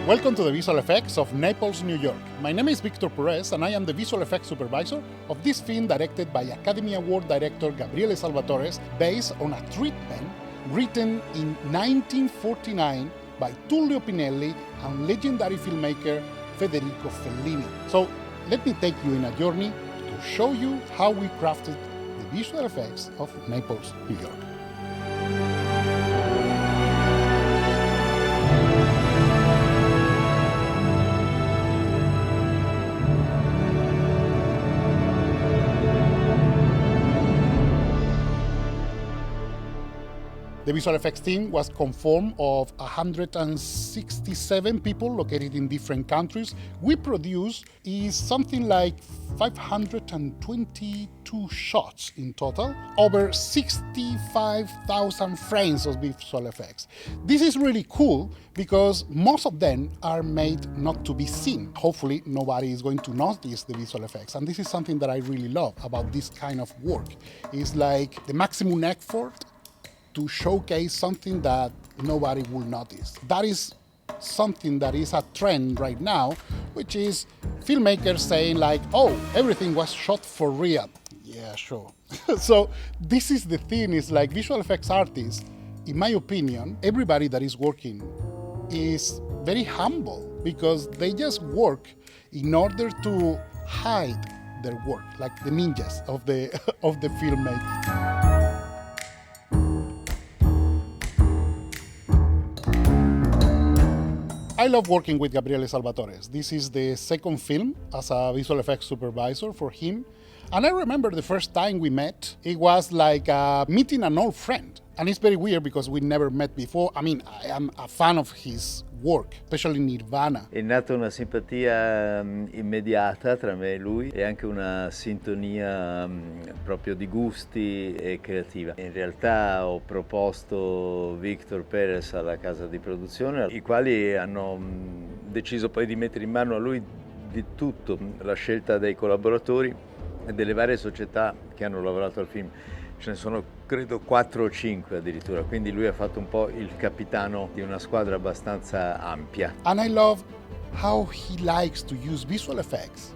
Welcome to the visual effects of Naples, New York. My name is Victor Perez and I am the visual effects supervisor of this film directed by Academy Award director Gabriele Salvatore, based on a treatment written in 1949 by Tullio Pinelli and legendary filmmaker Federico Fellini. So let me take you in a journey to show you how we crafted the visual effects of Naples, New York. The visual effects team was composed of 167 people located in different countries. We produced something like 522 shots in total, over 65,000 frames of visual effects. This is really cool because most of them are made not to be seen. Hopefully nobody is going to notice the visual effects, and this is something that I really love about this kind of work. It's like the maximum effort to showcase something that nobody will notice. That is something that is a trend right now, which is filmmakers saying like, oh, everything was shot for real. Yeah, sure. So this is the thing, is like visual effects artists, in my opinion, everybody that is working is very humble because they just work in order to hide their work, like the ninjas of the filmmaking. I love working with Gabriele Salvatore. This is the second film as a visual effects supervisor for him. And I remember the first time we met, it was like meeting an old friend. And it's very weird because we never met before. I mean, I am a fan of his work, especially Nirvana. È nata una simpatia immediata tra me e lui e anche una sintonia proprio di gusti e creativa. In realtà ho proposto Victor Perez alla casa di produzione, i quali hanno deciso poi di mettere in mano a lui di tutto, la scelta dei collaboratori e delle varie società che hanno lavorato al film. Ce ne sono credo 4 o 5 addirittura, quindi lui ha fatto un po' il capitano di una squadra abbastanza ampia. And I love how he likes to use visual effects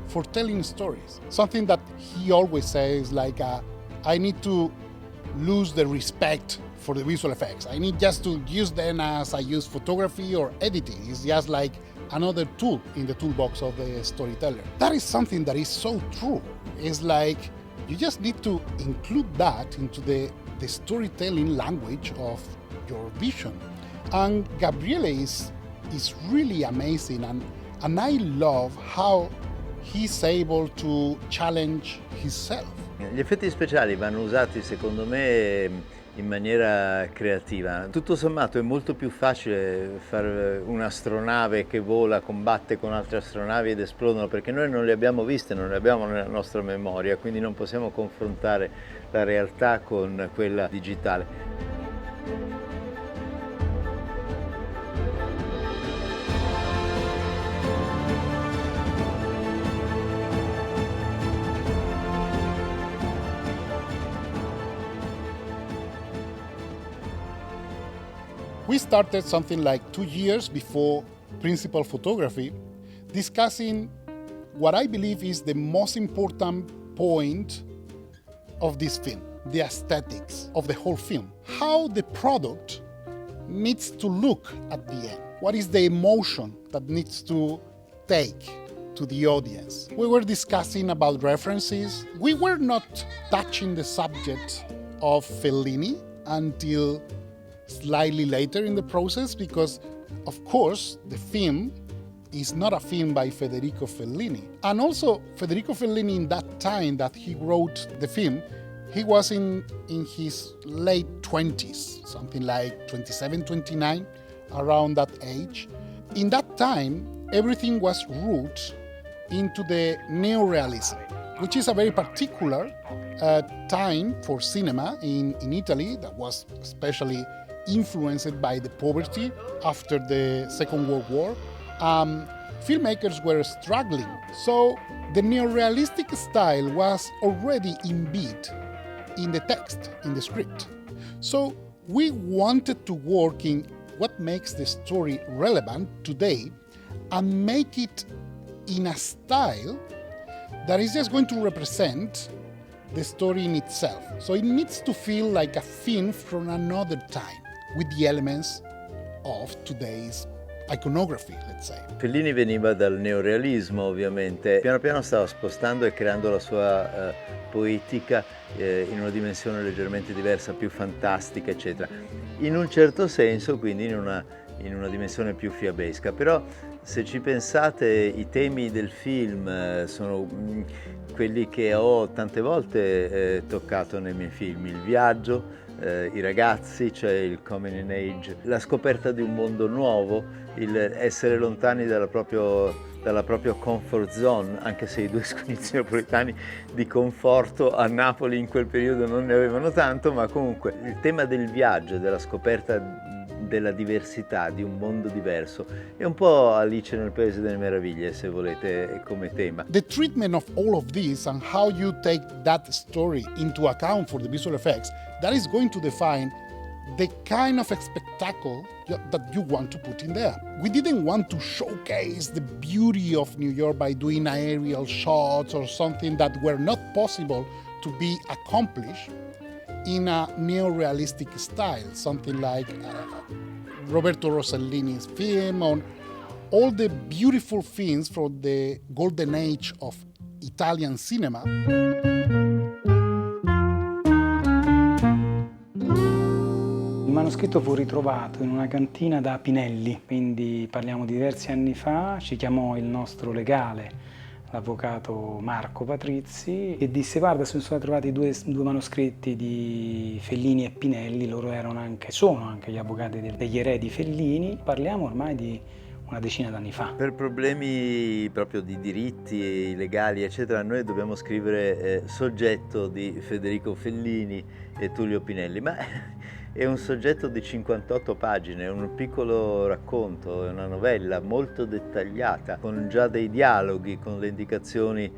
for telling stories. Something that he always says, like, I need to lose the respect for the visual effects. I need just to use them as I use photography or editing. It's just like another tool in the toolbox of the storyteller. That is something that is so true. It's like, you just need to include that into the storytelling language of your vision. And Gabriele is really amazing, and I love how he's able to challenge himself. Gli effetti speciali vanno usati secondo me in maniera creativa. Tutto sommato è molto più facile fare un'astronave che vola, combatte con altre astronavi ed esplodono, perché noi non le abbiamo viste, non le abbiamo nella nostra memoria, quindi non possiamo confrontare la realtà con quella digitale. We started something like 2 years before principal photography, discussing what I believe is the most important point of this film, the aesthetics of the whole film. How the product needs to look at the end. What is the emotion that needs to take to the audience? We were discussing about references. We were not touching the subject of Fellini until slightly later in the process, because of course the film is not a film by Federico Fellini. And also Federico Fellini, in that time that he wrote the film, he was in his late 20s, something like 27, 29, around that age. In that time, everything was rooted into the neorealism, which is a very particular time for cinema in Italy that was especially influenced by the poverty after the Second World War. Filmmakers were struggling, so the neorealistic style was already embedded in the text, in the script. So we wanted to work in what makes the story relevant today and make it in a style that is just going to represent the story in itself. So it needs to feel like a film from another time with the elements of today's iconography, let's say. Fellini veniva dal neorealismo, ovviamente. Piano piano stava spostando e creando la sua poetica in una dimensione leggermente diversa, più fantastica, eccetera. In un certo senso, quindi in una dimensione più fiabesca. Però se ci pensate, i temi del film sono quelli che ho tante volte toccato nei miei film: il viaggio, i ragazzi, cioè il coming in age, la scoperta di un mondo nuovo, il essere lontani dalla propria comfort zone, anche se i due sconizi napoletani di conforto a Napoli in quel periodo non ne avevano tanto, ma comunque il tema del viaggio, della scoperta della diversità, di un mondo diverso, è un po' Alice nel Paese delle Meraviglie, se volete, come tema. The treatment of all of this and how you take that story into account for the visual effects, that is going to define the kind of spectacle that you want to put in there. We didn't want to showcase the beauty of New York by doing aerial shots or something that were not possible to be accomplished in a neo-realistic style, something like Roberto Rossellini's film, on all the beautiful films from the golden age of Italian cinema. Il manoscritto fu ritrovato in una cantina da Pinelli, quindi parliamo di diversi anni fa. Ci chiamò il nostro legale, l'avvocato Marco Patrizi, e disse: guarda, sono stati trovati due manoscritti di Fellini e Pinelli, loro sono anche gli avvocati degli eredi Fellini. Parliamo ormai di una decina d'anni fa. Per problemi proprio di diritti legali, eccetera, noi dobbiamo scrivere soggetto di Federico Fellini e Tullio Pinelli, ma è un soggetto di 58 pagine, è un piccolo racconto, è una novella molto dettagliata, con già dei dialoghi, con le indicazioni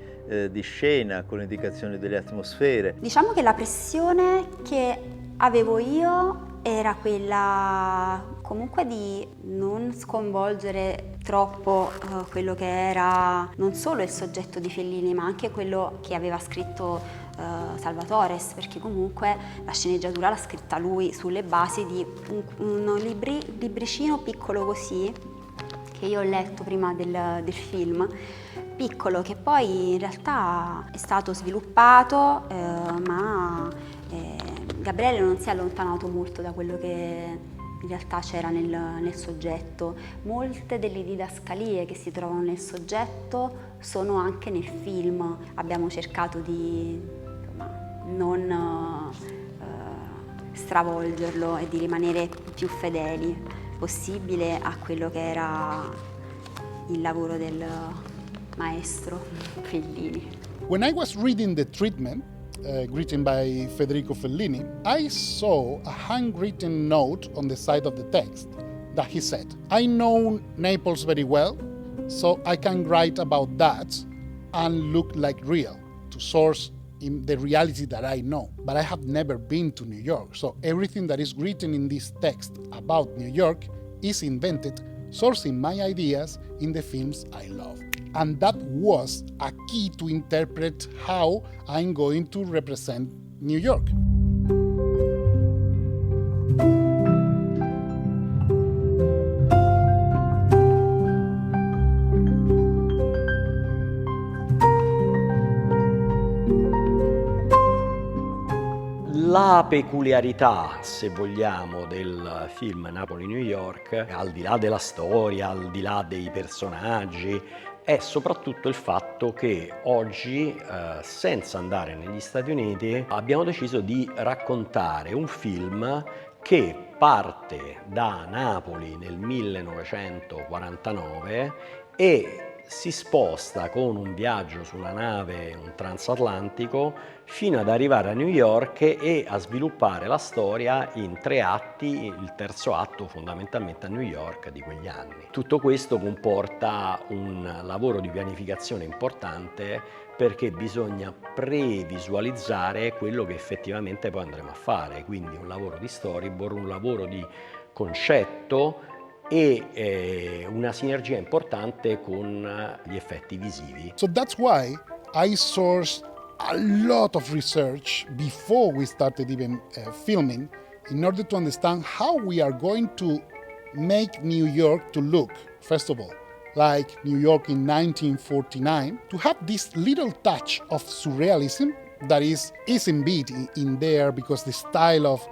di scena, con le indicazioni delle atmosfere. Diciamo che la pressione che avevo io era quella comunque di non sconvolgere troppo quello che era non solo il soggetto di Fellini, ma anche quello che aveva scritto Salvatores, perché comunque la sceneggiatura l'ha scritta lui sulle basi di un libricino piccolo così, che io ho letto prima del film, piccolo, che poi in realtà è stato sviluppato, ma Gabriele non si è allontanato molto da quello che in realtà c'era nel soggetto. Molte delle didascalie che si trovano nel soggetto sono anche nel film. Abbiamo cercato di non stravolgerlo e di rimanere più fedeli possibile a quello che era il lavoro del maestro Fellini. When I was reading the treatment written by Federico Fellini, I saw a handwritten note on the side of the text that he said, "I know Naples very well, so I can write about that and look like real, to source in the reality that I know. But I have never been to New York, so everything that is written in this text about New York is invented, sourcing my ideas in the films I love." And that was a key to interpret how I'm going to represent New York. La peculiarità, se vogliamo, del film Napoli-New York, al di là della storia, al di là dei personaggi, è soprattutto il fatto che oggi, senza andare negli Stati Uniti, abbiamo deciso di raccontare un film che parte da Napoli nel 1949 e si sposta con un viaggio su una nave, un transatlantico, fino ad arrivare a New York e a sviluppare la storia in 3 atti, il terzo atto fondamentalmente a New York di quegli anni. Tutto questo comporta un lavoro di pianificazione importante, perché bisogna previsualizzare quello che effettivamente poi andremo a fare, quindi un lavoro di storyboard, un lavoro di concetto e una sinergia importante con gli effetti visivi. So that's why I sourced a lot of research before we started even filming in order to understand how we are going to make New York to look, first of all, like New York in 1949, to have this little touch of surrealism that is indeed in there because the style of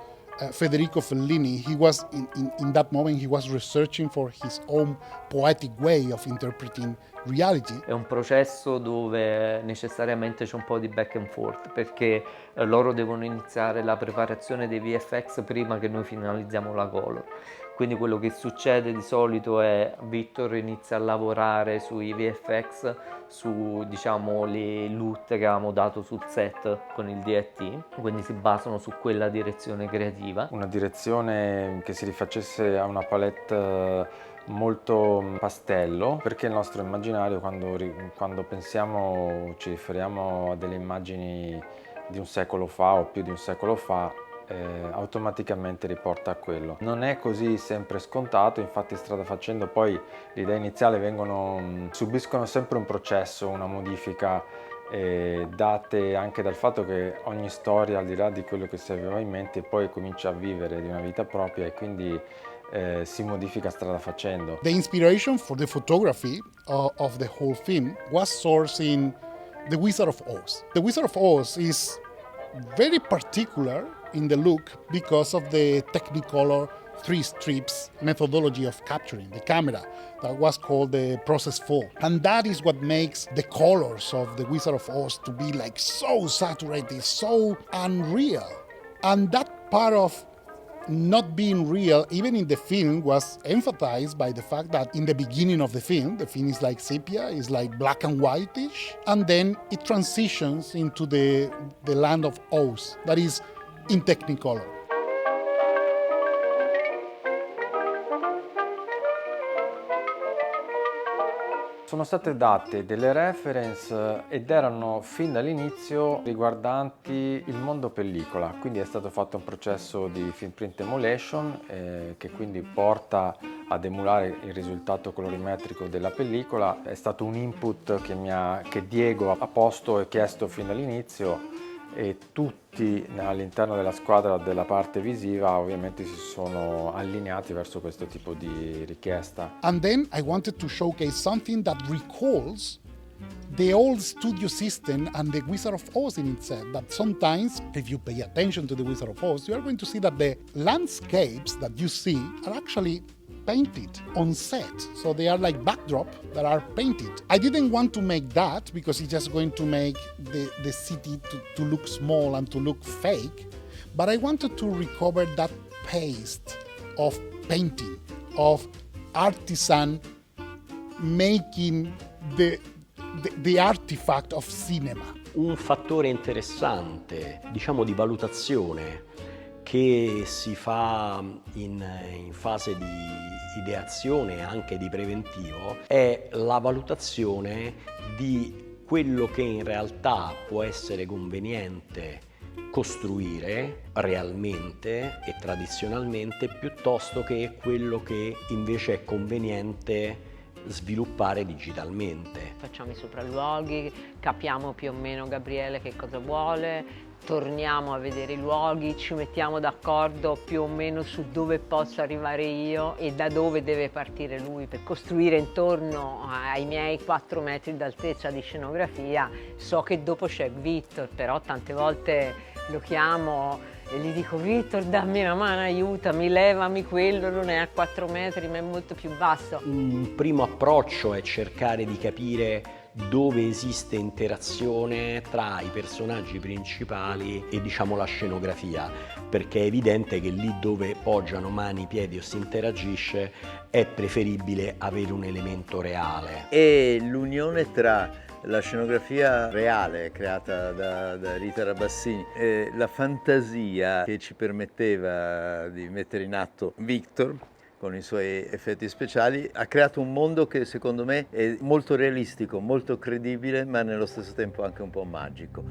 Federico Fellini, he was in that moment he was researching for his own poetic way of interpreting reality. È un processo dove necessariamente c'è un po' di back and forth, perché loro devono iniziare la preparazione dei VFX prima che noi finalizziamo la color. Quindi quello che succede di solito è Victor inizia a lavorare sui VFX, su diciamo le LUT che avevamo dato sul set con il DIT, quindi si basano su quella direzione creativa. Una direzione che si rifacesse a una palette molto pastello, perché il nostro immaginario quando pensiamo, ci riferiamo a delle immagini di un secolo fa o più di un secolo fa, automaticamente riporta a quello. Non è così sempre scontato, infatti strada facendo poi le idee iniziali subiscono sempre un processo, una modifica, date anche dal fatto che ogni storia, al di là di quello che si aveva in mente, poi comincia a vivere di una vita propria e quindi si modifica strada facendo. The inspiration for the photography of the whole film was sourced in The Wizard of Oz. The Wizard of Oz is very particular in the look because of the Technicolor 3 strips methodology of capturing the camera that was called the Process 4. And that is what makes the colors of The Wizard of Oz to be like so saturated, so unreal. And that part of not being real, even in the film, was emphasized by the fact that in the beginning of the film is like sepia, is like black and whitish, and then it transitions into the land of Oz, that is in Technicolor. Sono state date delle reference ed erano fin dall'inizio riguardanti il mondo pellicola, quindi è stato fatto un processo di film print emulation che quindi porta ad emulare il risultato colorimetrico della pellicola. È stato un input che Diego ha posto e chiesto fin dall'inizio e tutti all'interno della squadra della parte visiva ovviamente si sono allineati verso questo tipo di richiesta. And then I wanted to showcase something that recalls the old studio system and the Wizard of Oz in itself, that sometimes, if you pay attention to the Wizard of Oz, you are going to see that the landscapes that you see are actually painted on set. So they are like backdrop that are painted. I didn't want to make that because it's just going to make the city to look small and to look fake. But I wanted to recover that paste of painting, of artisan making the artifact of cinema. Un fattore interessante, diciamo, di valutazione che si fa in fase di ideazione e anche di preventivo è la valutazione di quello che in realtà può essere conveniente costruire realmente e tradizionalmente piuttosto che quello che invece è conveniente sviluppare digitalmente. Facciamo i sopralluoghi, capiamo più o meno Gabriele che cosa vuole, torniamo a vedere i luoghi, ci mettiamo d'accordo più o meno su dove posso arrivare io e da dove deve partire lui per costruire intorno ai miei 4 metri d'altezza di scenografia. So che dopo c'è Victor, però tante volte lo chiamo e gli dico: Victor, dammi una mano, aiutami, levami quello, non è a 4 metri ma è molto più basso. Un primo approccio è cercare di capire dove esiste interazione tra i personaggi principali e diciamo la scenografia, perché è evidente che lì dove poggiano mani, piedi o si interagisce è preferibile avere un elemento reale. E l'unione tra la scenografia reale creata da Rita Rabassini e la fantasia che ci permetteva di mettere in atto Victor con i suoi effetti speciali ha creato un mondo che secondo me è molto realistico, molto credibile, ma nello stesso tempo anche un po' magico.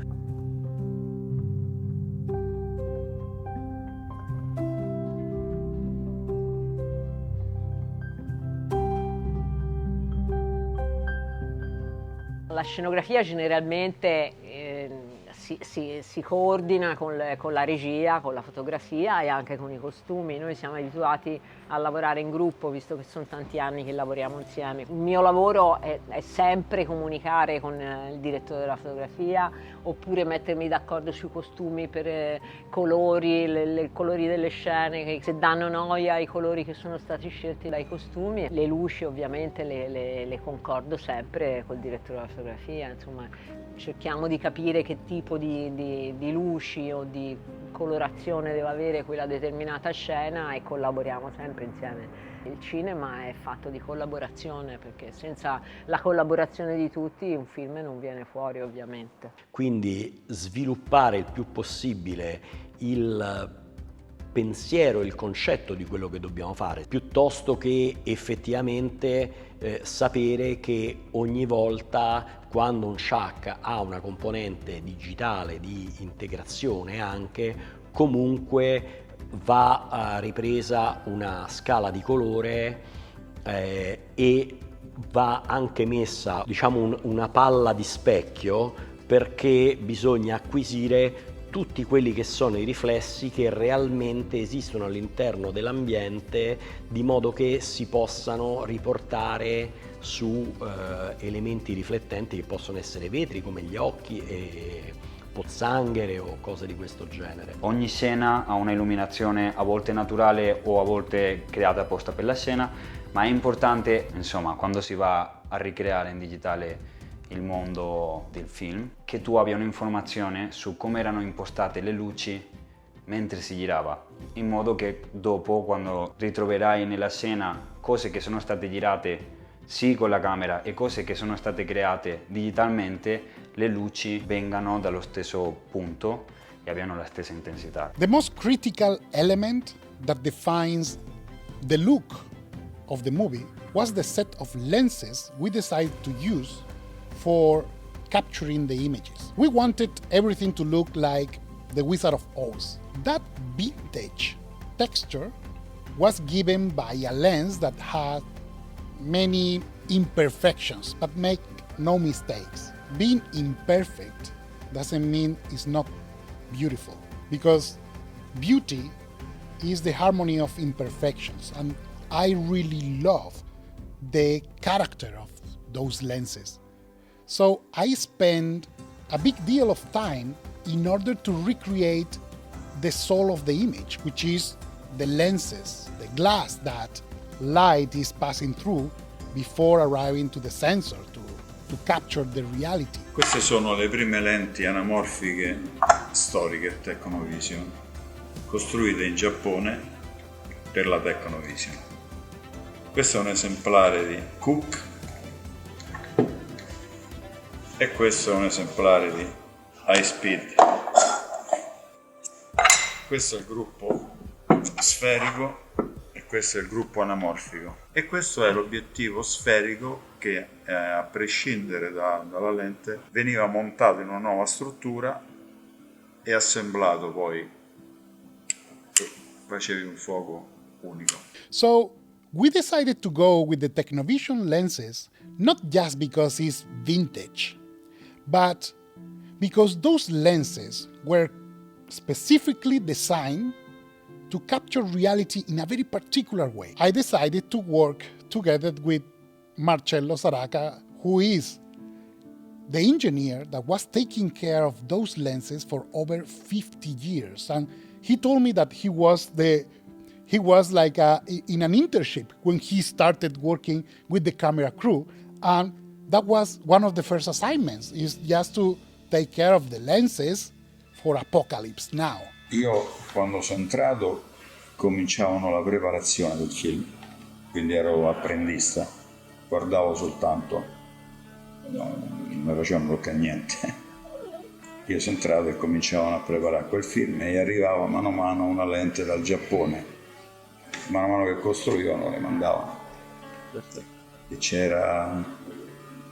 La scenografia generalmente si coordina con la regia, con la fotografia e anche con i costumi. Noi siamo abituati a lavorare in gruppo, visto che sono tanti anni che lavoriamo insieme. Il mio lavoro è sempre comunicare con il direttore della fotografia, oppure mettermi d'accordo sui costumi per colori, i colori delle scene, che se danno noia ai colori che sono stati scelti dai costumi. Le luci ovviamente le concordo sempre col direttore della fotografia, insomma cerchiamo di capire che tipo di luci o di colorazione deve avere quella determinata scena e collaboriamo sempre insieme. Il cinema è fatto di collaborazione, perché senza la collaborazione di tutti un film non viene fuori, ovviamente. Quindi sviluppare il più possibile il pensiero, il concetto di quello che dobbiamo fare, piuttosto che effettivamente sapere che ogni volta quando un Shak ha una componente digitale di integrazione anche, comunque va ripresa una scala di colore e va anche messa, diciamo, una palla di specchio, perché bisogna acquisire tutti quelli che sono i riflessi che realmente esistono all'interno dell'ambiente, di modo che si possano riportare su elementi riflettenti che possono essere vetri come gli occhi e pozzanghere o cose di questo genere. Ogni scena ha una illuminazione a volte naturale o a volte creata apposta per la scena, ma è importante, insomma, quando si va a ricreare in digitale il mondo del film, che tu abbia un'informazione su come erano impostate le luci mentre si girava, in modo che dopo, quando ritroverai nella scena cose che sono state girate sì con la camera e cose che sono state create digitalmente, le luci vengano dallo stesso punto e abbiano la stessa intensità. The most critical element that defines the look of the movie was the set of lenses we decided to use for capturing the images. We wanted everything to look like The Wizard of Oz. That vintage texture was given by a lens that had many imperfections, but make no mistakes. Being imperfect doesn't mean it's not beautiful, because beauty is the harmony of imperfections, and I really love the character of those lenses. So I spend a big deal of time in order to recreate the soul of the image, which is the lenses, the glass that light is passing through before arriving to the sensor to capture the reality. Queste sono le prime lenti anamorfiche storiche Technovision, costruite in Giappone per la Technovision. Questo è un esemplare di Cooke e questo è un esemplare di High Speed. Questo è il gruppo sferico e questo è il gruppo anamorfico, e questo è l'obiettivo sferico che a prescindere dalla lente veniva montato in una nuova struttura e assemblato, poi facevi un fuoco unico. So we decided to go with the Technovision lenses not just because it's vintage, but because those lenses were specifically designed to capture reality in a very particular way. I decided to work together with Marcello Saraca, who is the engineer that was taking care of those lenses for over 50 years. And he told me that he was like in an internship when he started working with the camera crew. And that was one of the first assignments, is just to take care of the lenses for Apocalypse Now. Io quando sono entrato cominciavano la preparazione del film, quindi ero apprendista, guardavo soltanto, non mi facevano bloccare niente. Io sono entrato e cominciavano a preparare quel film e arrivava mano a mano una lente dal Giappone, mano a mano che costruivano le mandavano. E c'era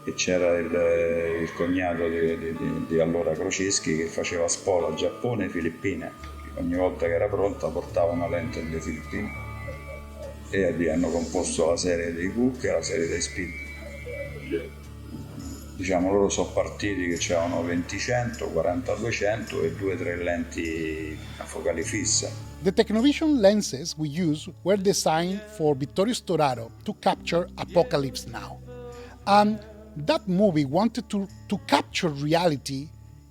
il cognato di allora Croceschi che faceva spola Giappone e Filippine. Ogni volta che era pronta portava una lente delle Filippine e lì hanno composto la serie dei Cook e la serie dei Speed. Diciamo, loro sono partiti che c'erano 20-100, 40-200 e 2-3 lenti a focali fisse. The Technovision lenses we use were designed for Vittorio Storaro to capture Apocalypse Now. And that movie wanted to capture reality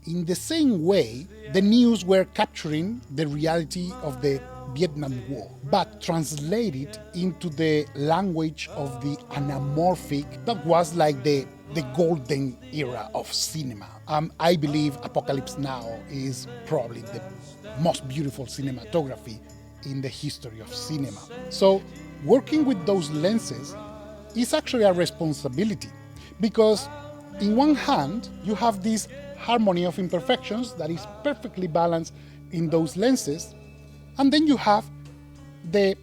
in the same way the news were capturing the reality of the Vietnam War, but translated into the language of the anamorphic that was like the golden era of cinema. I believe Apocalypse Now is probably the most beautiful cinematography in the history of cinema. So working with those lenses is actually a responsibility, because in one hand you have this harmony of imperfections that is perfectly balanced in those lenses, and then you have the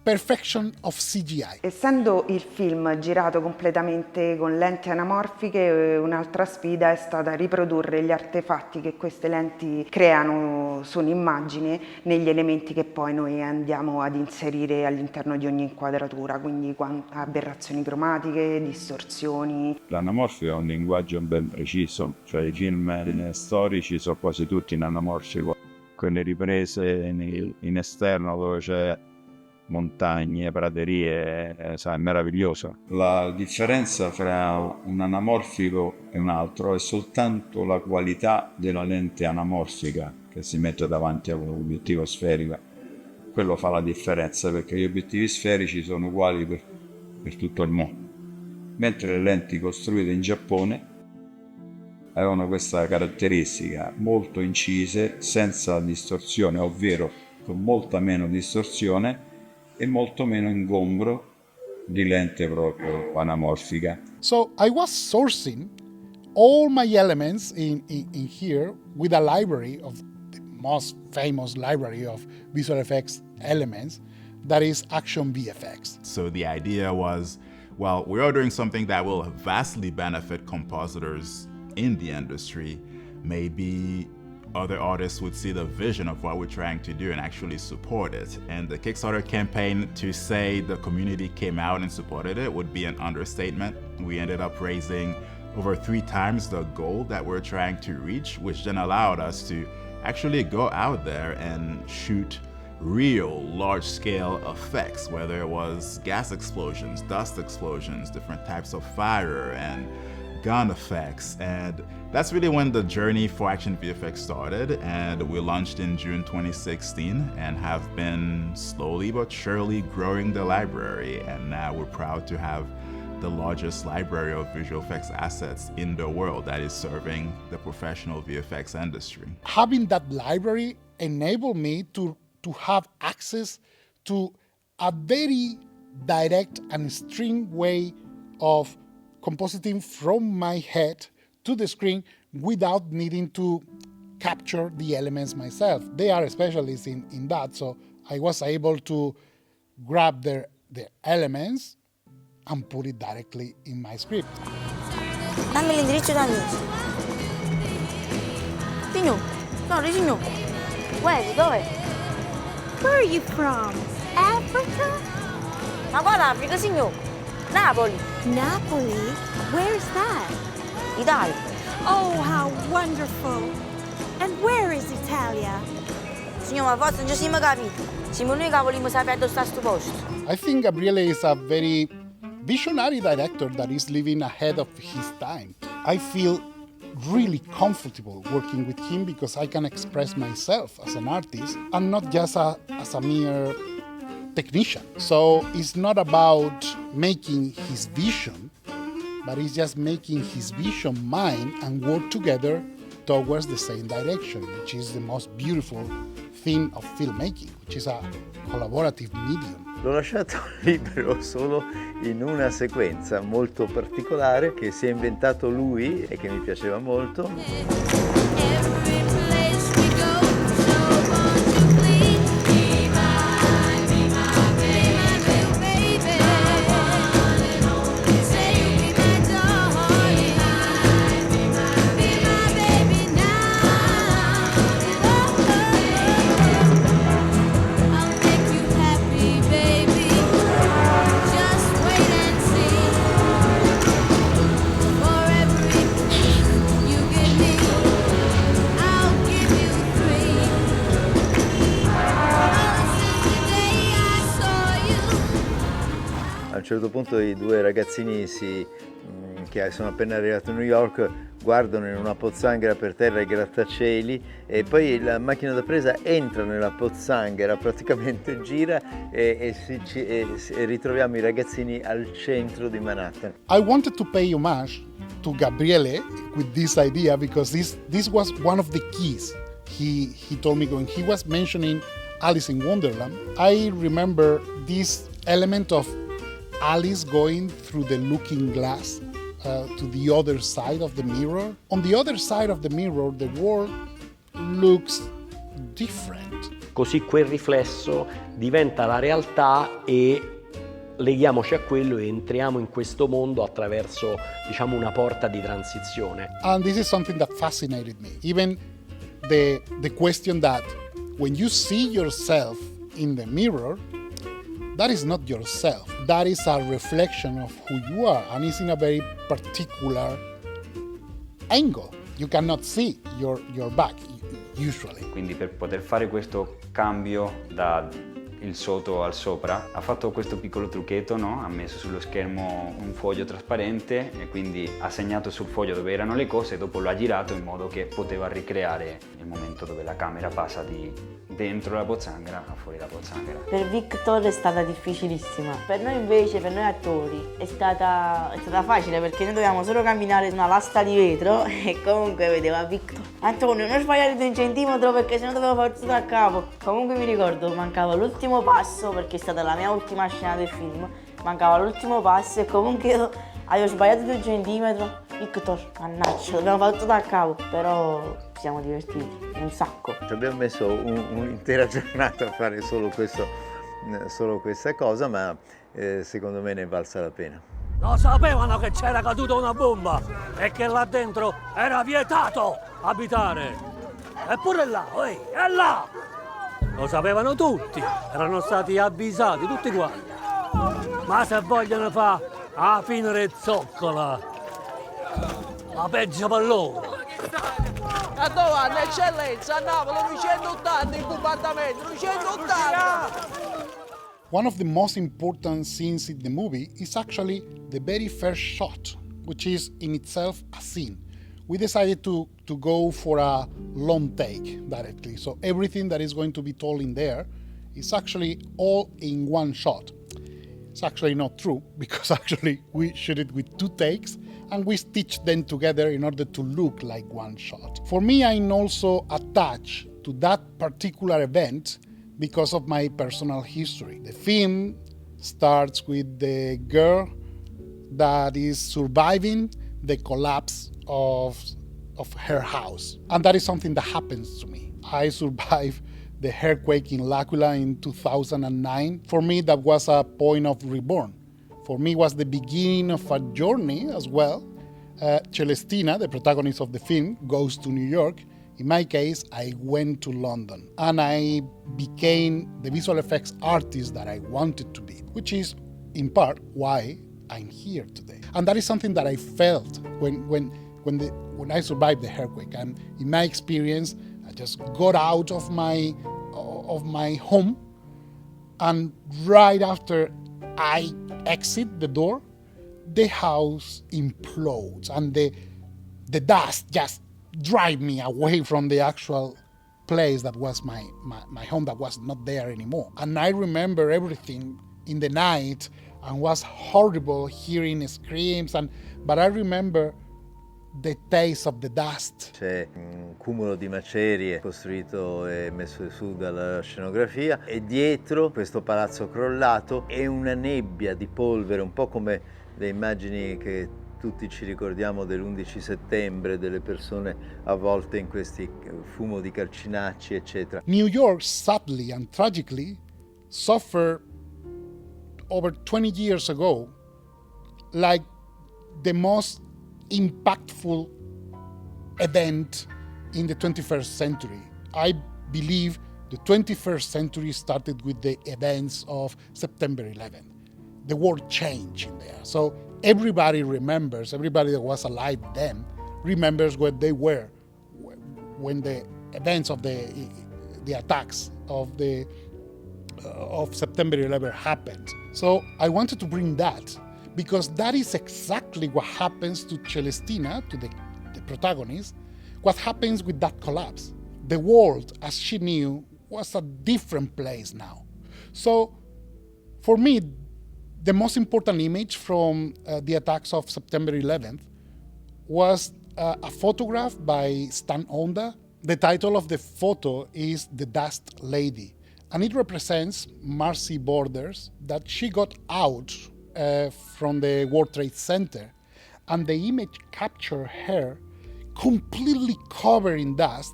perfection of CGI. Essendo il film girato completamente con lenti anamorfiche, un'altra sfida è stata riprodurre gli artefatti che queste lenti creano su un'immagine negli elementi che poi noi andiamo ad inserire all'interno di ogni inquadratura, quindi aberrazioni cromatiche, distorsioni. L'anamorfico è un linguaggio ben preciso, cioè i film storici sono quasi tutti in anamorfico. Quelle riprese in esterno dove c'è montagne, praterie, è meraviglioso. La differenza fra un anamorfico e un altro è soltanto la qualità della lente anamorfica che si mette davanti a un obiettivo sferico. Quello fa la differenza, perché gli obiettivi sferici sono uguali per tutto il mondo, mentre le lenti costruite in Giappone avevano questa caratteristica: molto incise, senza distorsione, ovvero con molta meno distorsione e molto meno ingombro di lente proprio anamorfica. So I was sourcing all my elements in here with a library of the most famous library of visual effects elements, that is Action VFX. So the idea was, well, we are doing something that will vastly benefit compositors in the industry. Maybe other artists would see the vision of what we're trying to do and actually support it. And the Kickstarter campaign, to say the community came out and supported it would be an understatement. We ended up raising over 3 times the goal that we're trying to reach, which then allowed us to actually go out there and shoot real large-scale effects, whether it was gas explosions, dust explosions, different types of fire, and gun effects. And that's really when the journey for Action VFX started, and we launched in June 2016 and have been slowly but surely growing the library, and now we're proud to have the largest library of visual effects assets in the world that is serving the professional VFX industry. Having that library enabled me to have access to a very direct and string way of compositing from my head to the screen without needing to capture the elements myself. They are specialists in that, so I was able to grab their elements and put it directly in my script. Dammi l'indirizzo da Amici. Signor, no, signor. Where? Dove? Where are you from? Africa? Ma quale Africa, signor? Napoli. Napoli? Where's that? Italia. Oh, how wonderful. And where is Italia? Signor, ma forse non ci siamo capiti. Siamo noi che vogliamo sapere dove sta sto posto. I think Gabriele is a very visionary director that is living ahead of his time. I feel really comfortable working with him because I can express myself as an artist and not just as a mere technician. So it's not about making his vision, but it's just making his vision mine and work together towards the same direction, which is the most beautiful thing of filmmaking, which is a collaborative medium. L'ho lasciato libero solo in una sequenza molto particolare che si è inventato lui e che mi piaceva molto. certo punto i due ragazzini che sono appena arrivati a New York guardano in una pozzanghera per terra i grattacieli e poi la macchina da presa entra nella pozzanghera, praticamente gira e ritroviamo i ragazzini al centro di Manhattan. I wanted to pay homage to Gabriele with this idea because this was one of the keys. He told me when he was mentioning Alice in Wonderland, I remember this element of Alice going through the looking glass to the other side of the mirror. On the other side of the mirror, the world looks different. Così quel riflesso diventa la realtà e leghiamoci a quello e entriamo in questo mondo attraverso, diciamo, una porta di transizione. And this is something that fascinated me. Even the question that when you see yourself in the mirror, that is not yourself. That is a reflection of who you are, and it's in a very particular angle. You cannot see your back, usually. Quindi per poter fare questo cambio da il sotto al sopra ha fatto questo piccolo trucchetto, no? Ha messo sullo schermo un foglio trasparente e quindi ha segnato sul foglio dove erano le cose e dopo lo ha girato in modo che poteva ricreare il momento dove la camera passa di dentro la pozzanghera a fuori la pozzanghera. Per Victor è stata difficilissima. Per noi invece, per noi attori, è stata facile perché noi dovevamo solo camminare su una lastra di vetro e comunque vedeva Victor. Antonio, non sbagliare di un centimetro perché sennò dovevo fare tutto da capo. Comunque mi ricordo, mancava l'ultimo passo perché è stata la mia ultima scena del film. Mancava l'ultimo passo e comunque io avevo sbagliato di un centimetro. Victor, mannaggia, dobbiamo fare tutto da capo, però ci siamo divertiti un sacco. Ci abbiamo messo un'intera giornata a fare solo questa cosa, ma secondo me ne è valsa la pena. Lo sapevano che c'era caduta una bomba e che là dentro era vietato abitare. Eppure là, è là! Lo sapevano tutti, erano stati avvisati tutti quanti. Ma se vogliono fare a fine zoccola, la peggio per loro. A dove vanno, eccellenza, a Napoli 280 il bombardamento, 280! One of the most important scenes in the movie is actually the very first shot, which is in itself a scene. We decided to go for a long take directly, so everything that is going to be told in there is actually all in one shot. It's actually not true, because actually we shoot it with 2 takes and we stitch them together in order to look like one shot. For me, I'm also attached to that particular event because of my personal history. The film starts with the girl that is surviving the collapse of her house. And that is something that happens to me. I survived the earthquake in L'Aquila in 2009. For me, that was a point of reborn. For me, it was the beginning of a journey as well. Celestina, the protagonist of the film, goes to New York. In my case, I went to London and I became the visual effects artist that I wanted to be, which is in part why I'm here today. And that is something that I felt when I survived the earthquake. And in my experience, I just got out of my home, and right after I exit the door, the house implodes and the dust just drive me away from the actual place that was my home, that was not there anymore. And I remember everything in the night, and was horrible hearing screams, but I remember the taste of the dust. C'è un cumulo di macerie costruito e messo su dalla scenografia e dietro questo palazzo crollato e una nebbia di polvere, un po' come le immagini che tutti ci ricordiamo dell'11 settembre, delle persone avvolte in questi fumo di calcinacci, eccetera. New York, sadly and tragically, suffered over 20 years ago like the most impactful event in the 21st century. I believe the 21st century started with the events of September 11th. The world changed in there. So everybody remembers, everybody that was alive then remembers where they were when the events of the attacks of September 11th happened. So I wanted to bring that because that is exactly what happens to Celestina, to the protagonist, what happens with that collapse. The world, as she knew, was a different place now. So for me, the most important image from the attacks of September 11th was a photograph by Stan Onda. The title of the photo is The Dust Lady, and it represents Marcy Borders, that she got out from the World Trade Center, and the image captured her completely covered in dust.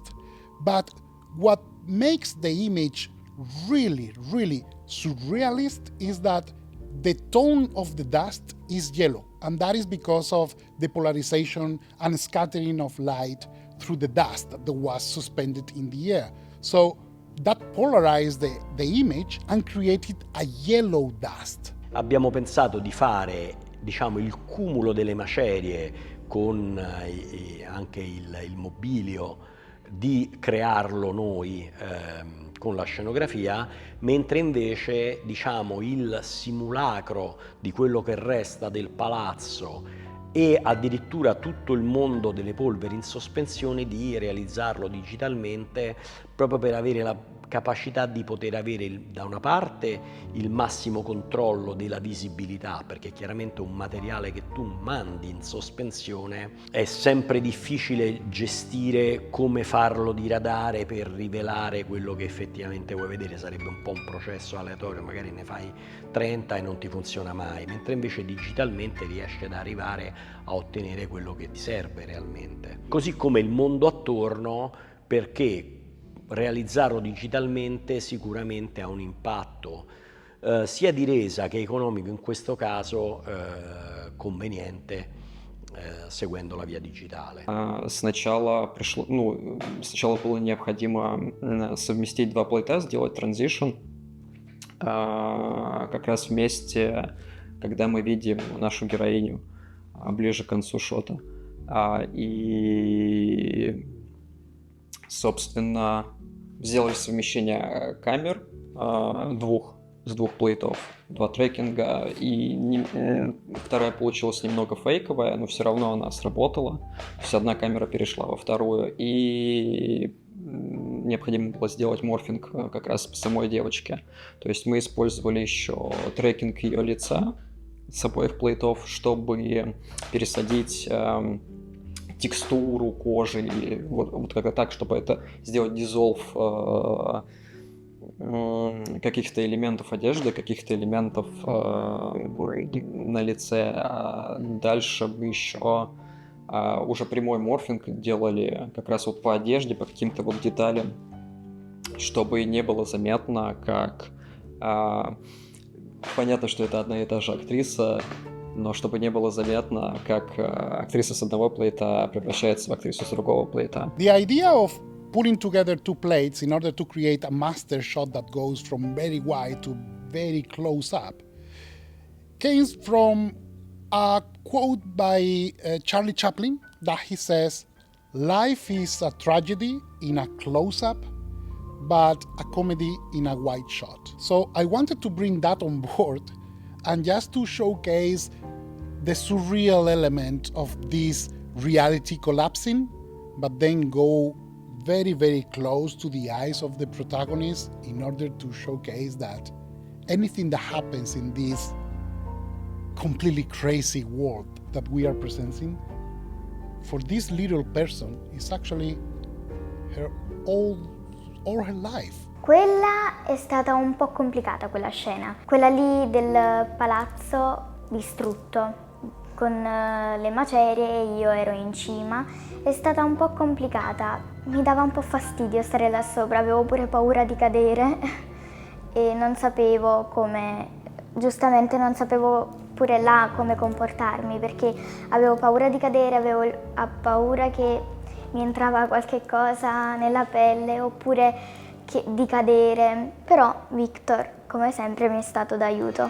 But what makes the image really, really surrealist is that the tone of the dust is yellow, and that is because of the polarization and scattering of light through the dust that was suspended in the air. So that polarized the image and created a yellow dust. Abbiamo pensato di fare, diciamo, il cumulo delle macerie con anche il mobilio, di crearlo noi con la scenografia, mentre invece, diciamo, il simulacro di quello che resta del palazzo e addirittura tutto il mondo delle polveri in sospensione, di realizzarlo digitalmente, proprio per avere la capacità di poter avere da una parte il massimo controllo della visibilità, perché chiaramente un materiale che tu mandi in sospensione è sempre difficile gestire come farlo diradare per rivelare quello che effettivamente vuoi vedere. Sarebbe un po' un processo aleatorio, magari ne fai 30 e non ti funziona mai, mentre invece digitalmente riesci ad arrivare a ottenere quello che ti serve realmente. Così come il mondo attorno, perché realizzarlo digitalmente sicuramente ha un impatto sia di resa che economico, in questo caso conveniente, seguendo la via digitale. Сначала было необходимо совместить два плейта, сделать транзишн, как раз вместе, когда мы видим нашу героиню ближе к концу шота. И, собственно, сделали совмещение камер с двух плейтов, два трекинга, и вторая получилась немного фейковая, но все равно она сработала. То есть одна камера перешла во вторую, и необходимо было сделать морфинг как раз по самой девочке. То есть мы использовали еще трекинг ее лица с обоих плейтов, чтобы пересадить текстуру кожи, вот как-то так, чтобы это сделать дизолв каких-то элементов одежды, каких-то элементов на лице. Дальше мы еще уже прямой морфинг делали как раз вот по одежде, по каким-то вот деталям, чтобы не было заметно, как... Понятно, что это одна и та же актриса, но чтобы не было заметно, как актриса с одного плейта превращается в актрису с другого плейта. The idea of putting together two plates in order to create a master shot that goes from very wide to very close up came from a quote by Charlie Chaplin that he says, "Life is a tragedy in a close-up, but a comedy in a wide shot." So I wanted to bring that on board and just to showcase the surreal element of this reality collapsing, but then go very, very close to the eyes of the protagonist in order to showcase that anything that happens in this completely crazy world that we are presencing, for this little person, is actually her all her life. Quella è stata un po' complicata, quella scena. Quella lì del palazzo distrutto, con le macerie e io ero in cima, è stata un po' complicata. Mi dava un po' fastidio stare là sopra, avevo pure paura di cadere e non sapevo come, giustamente non sapevo pure là come comportarmi, perché avevo paura di cadere, avevo paura che mi entrava qualche cosa nella pelle oppure di cadere, però Victor come sempre mi è stato d'aiuto.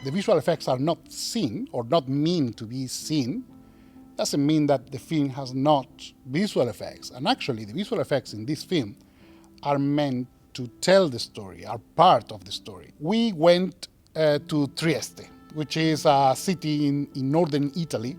the visual effects are not seen or not meant to be seen, doesn't mean that the film has not visual effects. And actually, the visual effects in this film are meant to tell the story, are part of the story. We went to Trieste, which is a city in northern Italy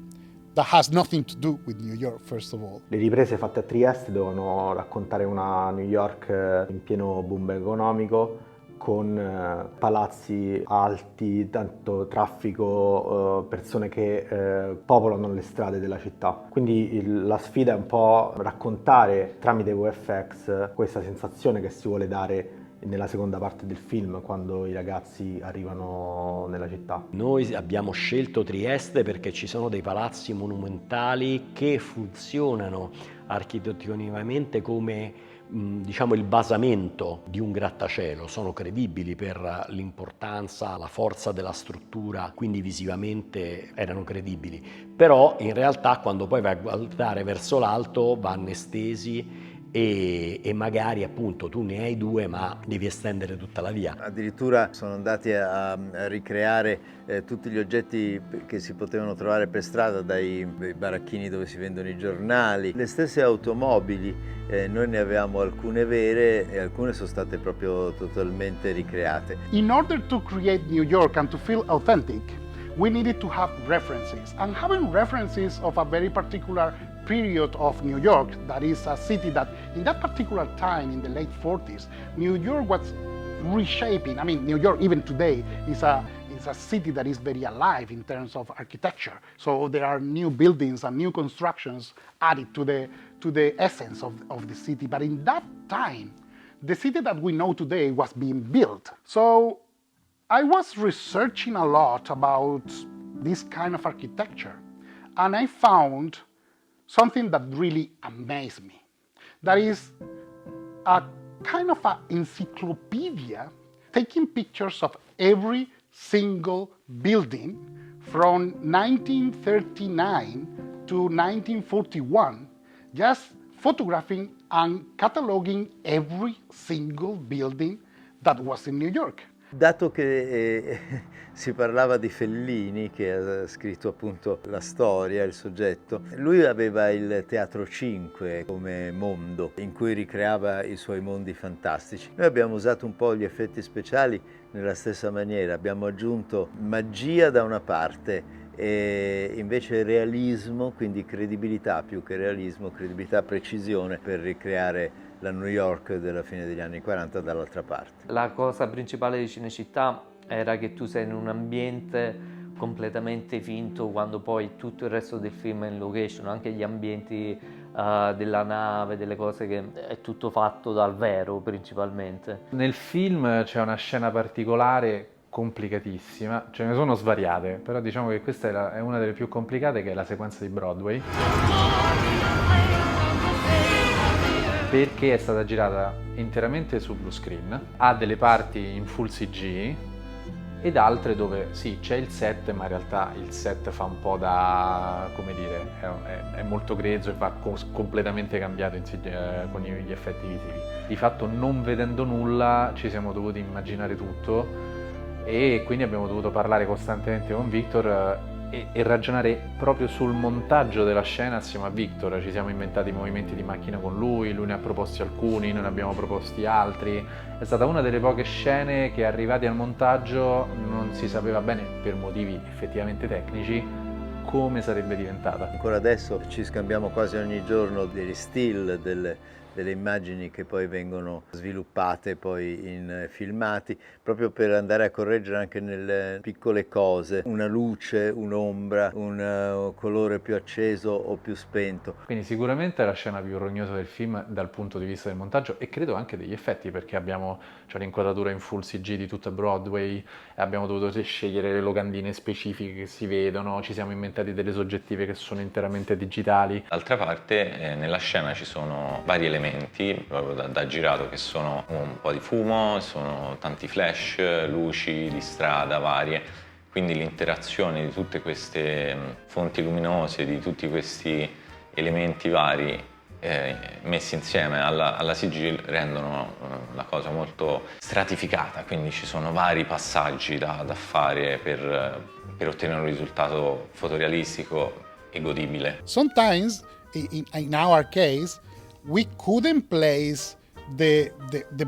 that has nothing to do with New York, first of all. Le riprese fatte a Trieste dovevano raccontare una New York in pieno boom economico, con palazzi alti, tanto traffico, persone che popolano le strade della città. Quindi la sfida è un po' raccontare tramite VFX questa sensazione che si vuole dare nella seconda parte del film, quando i ragazzi arrivano nella città. Noi abbiamo scelto Trieste perché ci sono dei palazzi monumentali che funzionano architettonicamente come diciamo il basamento di un grattacielo, sono credibili per l'importanza, la forza della struttura, quindi visivamente erano credibili, però in realtà quando poi vai a guardare verso l'alto vanno estesi e magari appunto tu ne hai due ma devi estendere tutta la via. Addirittura sono andati a ricreare tutti gli oggetti che si potevano trovare per strada, dai baracchini dove si vendono i giornali, le stesse automobili, noi ne avevamo alcune vere e alcune sono state proprio totalmente ricreate. In order to create New York and to feel authentic, we needed to have references, and having references of a very particular period of New York, that is a city that in that particular time in the late 40s, New York was reshaping. I mean, New York even today is a city that is very alive in terms of architecture. So there are new buildings and new constructions added to the essence of the city. But in that time, the city that we know today was being built. So I was researching a lot about this kind of architecture, and I found something that really amazed me. That is a kind of an encyclopedia taking pictures of every single building from 1939 to 1941, just photographing and cataloging every single building that was in New York. Dato che si parlava di Fellini, che ha scritto appunto la storia, il soggetto, lui aveva il Teatro 5 come mondo in cui ricreava i suoi mondi fantastici. Noi abbiamo usato un po' gli effetti speciali nella stessa maniera, abbiamo aggiunto magia da una parte e invece realismo, quindi credibilità più che realismo, credibilità, precisione per ricreare la New York della fine degli anni 40 dall'altra parte. La cosa principale di Cinecittà era che tu sei in un ambiente completamente finto quando poi tutto il resto del film è in location, anche gli ambienti della nave, delle cose che è tutto fatto dal vero principalmente. Nel film c'è una scena particolare complicatissima, ce ne sono svariate, però diciamo che questa è una delle più complicate, che è la sequenza di Broadway, perché è stata girata interamente su blue screen, ha delle parti in full CG ed altre dove sì, c'è il set, ma in realtà il set fa un po' da, come dire, è molto grezzo e va completamente cambiato con gli effetti visivi. Di fatto, non vedendo nulla, ci siamo dovuti immaginare tutto e quindi abbiamo dovuto parlare costantemente con Victor e ragionare proprio sul montaggio della scena assieme a Victor. Ci siamo inventati movimenti di macchina con lui ne ha proposti alcuni, noi ne abbiamo proposti altri. È stata una delle poche scene che, arrivati al montaggio, non si sapeva bene, per motivi effettivamente tecnici, come sarebbe diventata. Ancora adesso ci scambiamo quasi ogni giorno degli still, delle immagini che poi vengono sviluppate poi in filmati, proprio per andare a correggere anche nelle piccole cose, una luce, un'ombra, un colore più acceso o più spento. Quindi sicuramente è la scena più rognosa del film dal punto di vista del montaggio e credo anche degli effetti, perché c'è l'inquadratura in full CG di tutta Broadway e abbiamo dovuto scegliere le locandine specifiche che si vedono, ci siamo inventati delle soggettive che sono interamente digitali. D'altra parte nella scena ci sono vari elementi proprio da girato, che sono un po' di fumo, sono tanti flash, luci di strada varie, quindi l'interazione di tutte queste fonti luminose, di tutti questi elementi vari messi insieme alla CG rendono la cosa molto stratificata, quindi ci sono vari passaggi da fare per ottenere un risultato fotorealistico e godibile. Sometimes, in our case, we couldn't place the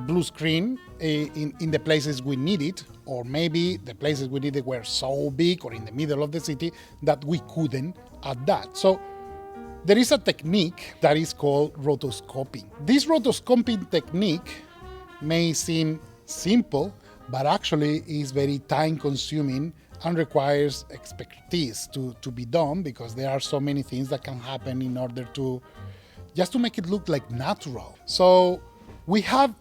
blue screen in the places we need it, or maybe the places we needed were so big or in the middle of the city that we couldn't add that. So there is a technique that is called rotoscoping. This rotoscoping technique may seem simple, but actually is very time-consuming and requires expertise to be done, because there are so many things that can happen in order to just to make it look like natural. So we have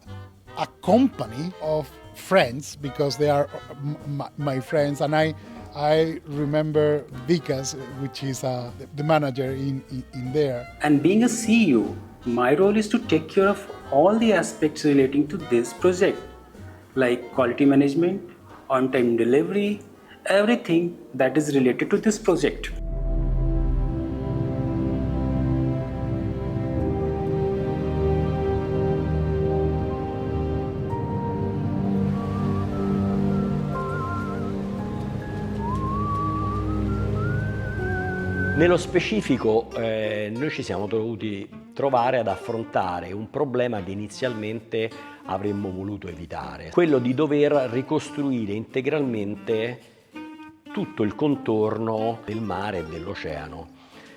a company of friends, because they are my friends, and I remember Vikas, which is the manager in there. And being a CEO, my role is to take care of all the aspects relating to this project, like quality management, on-time delivery, everything that is related to this project. Nello specifico noi ci siamo dovuti trovare ad affrontare un problema che inizialmente avremmo voluto evitare, quello di dover ricostruire integralmente tutto il contorno del mare e dell'oceano.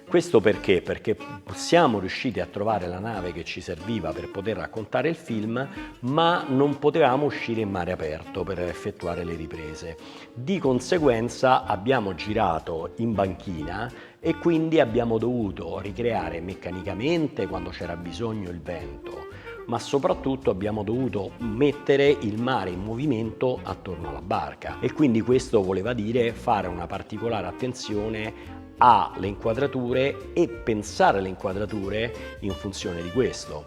Questo perché? Perché siamo riusciti a trovare la nave che ci serviva per poter raccontare il film, ma non potevamo uscire in mare aperto per effettuare le riprese. Di conseguenza abbiamo girato in banchina e quindi abbiamo dovuto ricreare meccanicamente, quando c'era bisogno, il vento, ma soprattutto abbiamo dovuto mettere il mare in movimento attorno alla barca, e quindi questo voleva dire fare una particolare attenzione alle inquadrature e pensare le inquadrature in funzione di questo,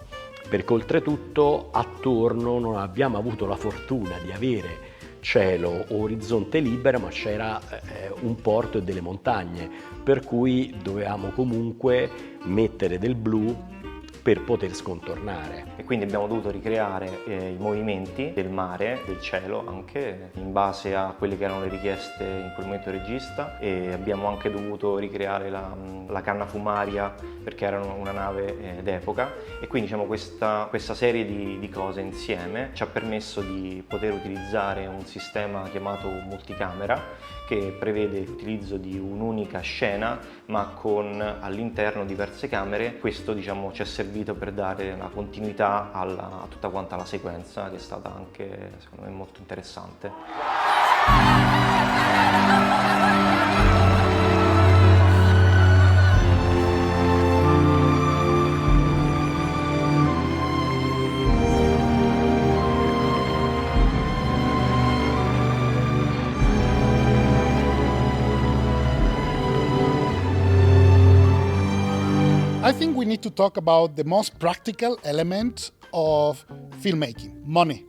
perché oltretutto attorno non abbiamo avuto la fortuna di avere cielo o orizzonte libero, ma c'era un porto e delle montagne, per cui dovevamo comunque mettere del blu per poter scontornare. E quindi abbiamo dovuto ricreare i movimenti del mare, del cielo anche, in base a quelle che erano le richieste in quel momento del regista, e abbiamo anche dovuto ricreare la canna fumaria, perché era una nave d'epoca, e quindi diciamo questa serie di cose insieme ci ha permesso di poter utilizzare un sistema chiamato multicamera, che prevede l'utilizzo di un'unica scena ma con all'interno diverse camere. Questo diciamo ci è servito per dare una continuità a tutta quanta la sequenza, che è stata anche secondo me molto interessante. I think we need to talk about the most practical element of filmmaking, money,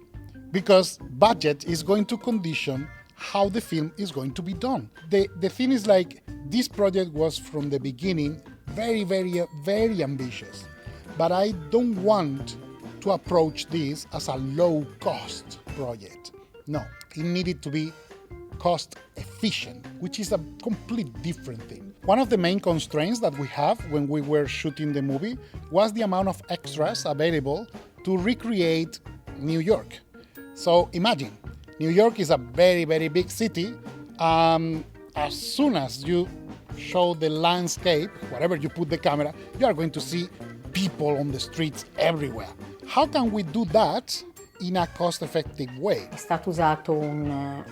because budget is going to condition how the film is going to be done. The thing is, like, this project was from the beginning very, very, very ambitious, but I don't want to approach this as a low-cost project. No, it needed to be cost efficient, which is a complete different thing. One of the main constraints that we have when we were shooting the movie was the amount of extras available to recreate New York. So imagine, New York is a very, very big city. As soon as you show the landscape, wherever you put the camera, you are going to see people on the streets everywhere. How can we do that in a cost-effective way? È stato usato un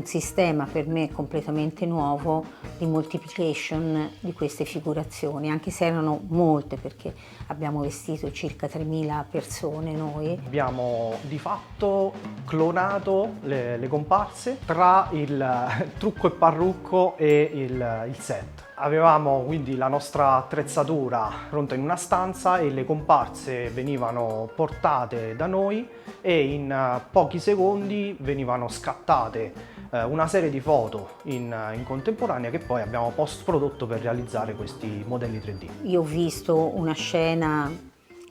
sistema per me completamente nuovo di multiplication di queste figurazioni, anche se erano molte, perché abbiamo vestito circa 3.000 persone noi. Abbiamo di fatto clonato le comparse tra il trucco e parrucco e il set. Avevamo quindi la nostra attrezzatura pronta in una stanza e le comparse venivano portate da noi e in pochi secondi venivano scattate una serie di foto in contemporanea che poi abbiamo post prodotto per realizzare questi modelli 3D. Io ho visto una scena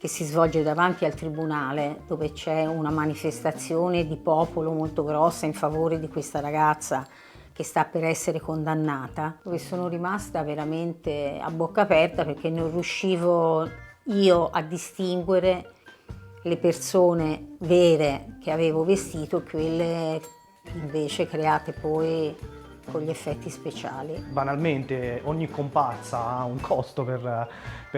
che si svolge davanti al tribunale, dove c'è una manifestazione di popolo molto grossa in favore di questa ragazza che sta per essere condannata, dove sono rimasta veramente a bocca aperta perché non riuscivo io a distinguere le persone vere che avevo vestito e quelle invece create poi con gli effetti speciali. Banalmente ogni comparsa ha un costo per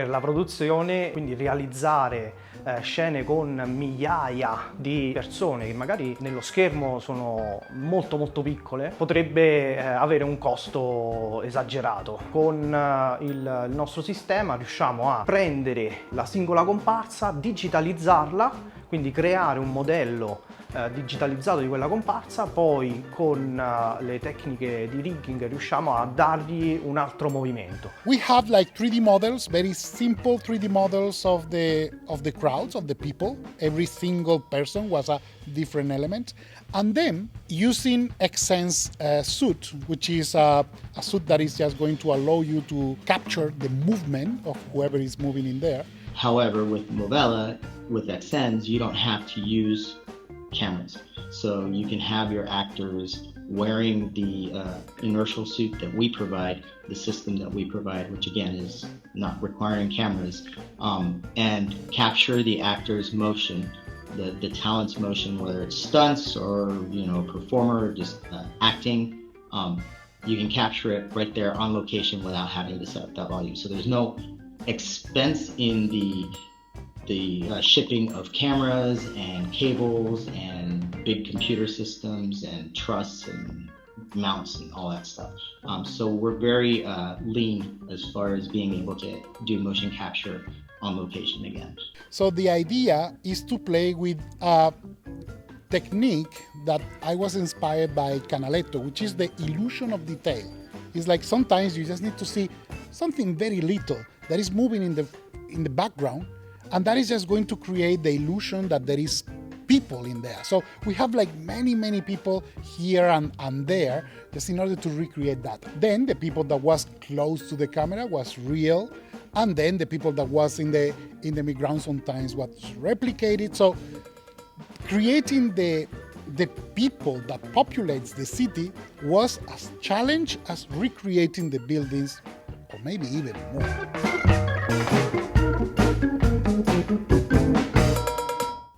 la produzione, quindi realizzare scene con migliaia di persone che magari nello schermo sono molto molto piccole potrebbe avere un costo esagerato. Con il nostro sistema riusciamo a prendere la singola comparsa, digitalizzarla, quindi creare un modello digitalizzato di quella comparsa, poi con le tecniche di rigging riusciamo a dargli un altro movimento. We have like 3D models, very simple 3D models of the crowds, of the people. Every single person was a different element. And then using Xsense suit, which is a suit that is just going to allow you to capture the movement of whoever is moving in there. However, with Movella, with Xsense, you don't have to use cameras. So you can have your actors wearing the inertial suit that we provide, the system that we provide, which again is not requiring cameras, and capture the actor's motion, the talent's motion, whether it's stunts or performer or just acting. You can capture it right there on location without having to set up that volume. So there's no expense in the shipping of cameras and cables and big computer systems and trusses and mounts and all that stuff. So we're very lean as far as being able to do motion capture on location again. So the idea is to play with a technique that I was inspired by Canaletto, which is the illusion of detail. It's like sometimes you just need to see something very little that is moving in the background, and that is just going to create the illusion that there is people in there. So we have like many people here and there just in order to recreate that. Then the people that was close to the camera was real, and then the people that was in the background sometimes was replicated. So creating the people that populates the city was as challenge as recreating the buildings, or maybe even more.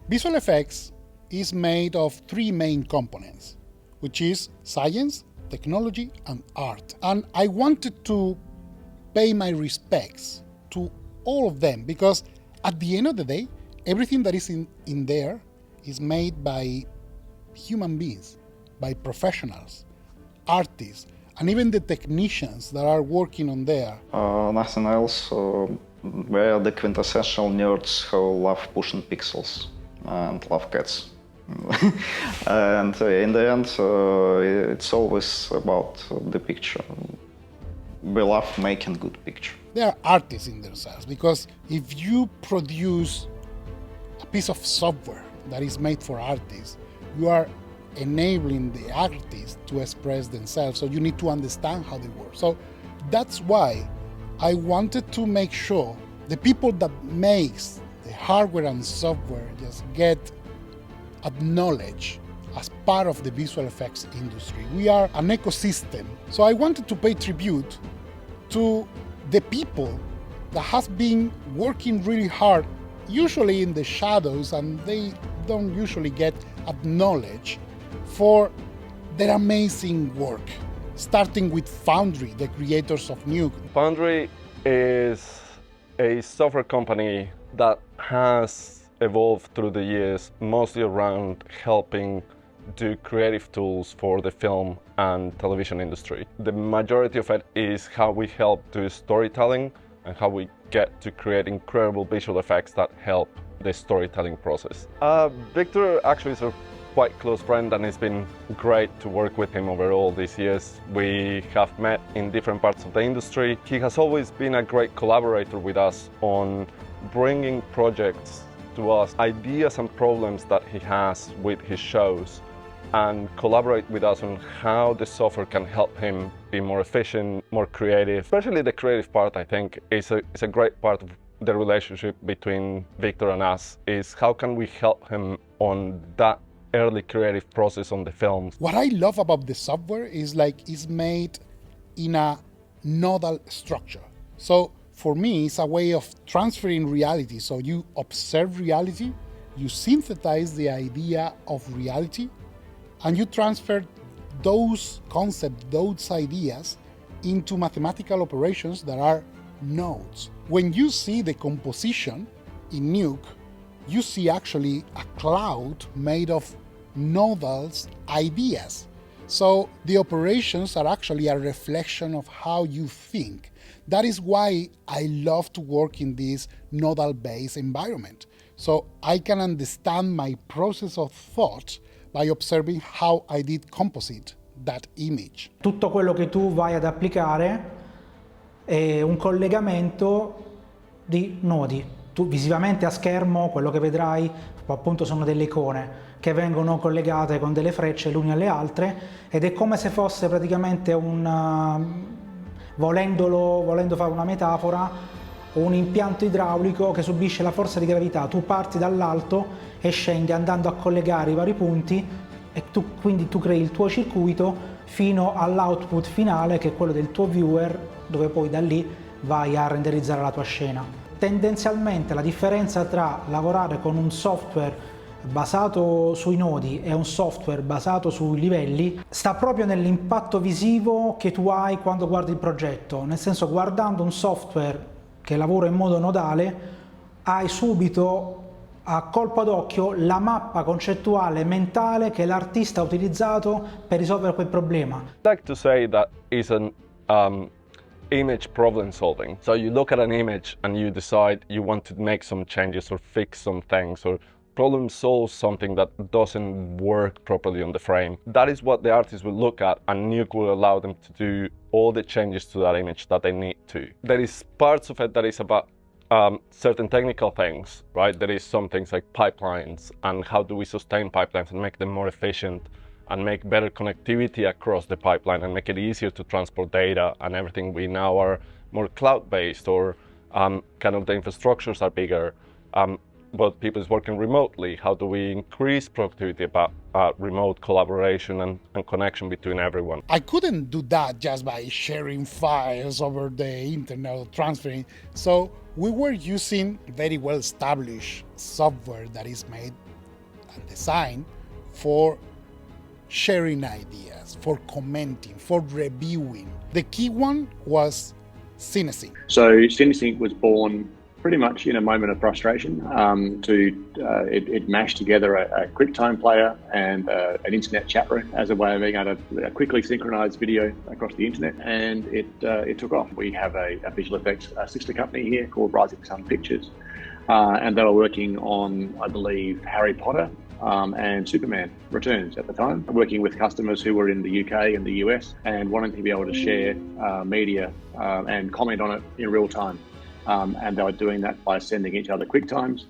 Visual effects is made of three main components, which is science, technology, and art. And I wanted to pay my respects to all of them because at the end of the day, everything that is in there is made by human beings, by professionals, artists, and even the technicians that are working on there. Nothing else. We're the quintessential nerds who love pushing pixels and love cats. And in the end, it's always about the picture. We love making good picture. They are artists in themselves because if you produce a piece of software that is made for artists, you are enabling the artists to express themselves, so you need to understand how they work. So that's why I wanted to make sure the people that makes the hardware and software just get acknowledged as part of the visual effects industry. We are an ecosystem. So I wanted to pay tribute to the people that has been working really hard, usually in the shadows, and they don't usually get acknowledged for their amazing work, starting with Foundry, the creators of Nuke. Foundry is a software company that has evolved through the years, mostly around helping do creative tools for the film and television industry. The majority of it is how we help do storytelling and how we get to create incredible visual effects that help the storytelling process. Victor actually is a quite close friend, and it's been great to work with him over all these years. We have met in different parts of the industry. He has always been a great collaborator with us on bringing projects to us, ideas and problems that he has with his shows, and collaborate with us on how the software can help him be more efficient, more creative. Especially the creative part, I think, is a great part the relationship between Victor and us is how can we help him on that early creative process on the films. What I love about the software is like it's made in a nodal structure. So for me, it's a way of transferring reality. So you observe reality, you synthesize the idea of reality, and you transfer those concepts, those ideas into mathematical operations that are nodes. When you see the composition in Nuke, you see actually a cloud made of nodal ideas. So the operations are actually a reflection of how you think. That is why I love to work in this nodal-based environment. So I can understand my process of thought by observing how I did composite that image. Tutto quello che tu vai ad applicare è un collegamento di nodi. Tu visivamente a schermo quello che vedrai appunto sono delle icone che vengono collegate con delle frecce l'une alle altre ed è come se fosse praticamente volendo fare una metafora, un impianto idraulico che subisce la forza di gravità. Tu parti dall'alto e scendi andando a collegare i vari punti e quindi tu crei il tuo circuito fino all'output finale che è quello del tuo viewer, dove poi da lì vai a renderizzare la tua scena. Tendenzialmente la differenza tra lavorare con un software basato sui nodi e un software basato sui livelli sta proprio nell'impatto visivo che tu hai quando guardi il progetto, nel senso, guardando un software che lavora in modo nodale hai subito a colpo d'occhio la mappa concettuale mentale che l'artista ha utilizzato per risolvere quel problema. I'd like to say that is an image problem solving. So you look at an image and you decide you want to make some changes or fix some things or problem solve something that doesn't work properly on the frame. That is what the artist will look at, and Nuke will allow them to do all the changes to that image that they need to. There is parts of it that is about certain technical things, right? There is some things like pipelines and how do we sustain pipelines and make them more efficient and make better connectivity across the pipeline and make it easier to transport data, and everything we now are more cloud-based or kind of the infrastructures are bigger. But people is working remotely. How do we increase productivity about remote collaboration and connection between everyone? I couldn't do that just by sharing files over the internet or transferring. So we were using very well-established software that is made and designed for sharing ideas, for commenting, for reviewing. The key one was CineSync. So CineSync was born pretty much in a moment of frustration. It mashed together a QuickTime player and an internet chat room as a way of being able to quickly synchronize video across the internet, and it took off. We have a visual effects sister company here called Rising Sun Pictures, and they were working on, I believe, Harry Potter and Superman Returns at the time, working with customers who were in the UK and the US and wanting to be able to share media and comment on it in real time. And they were doing that by sending each other QuickTimes,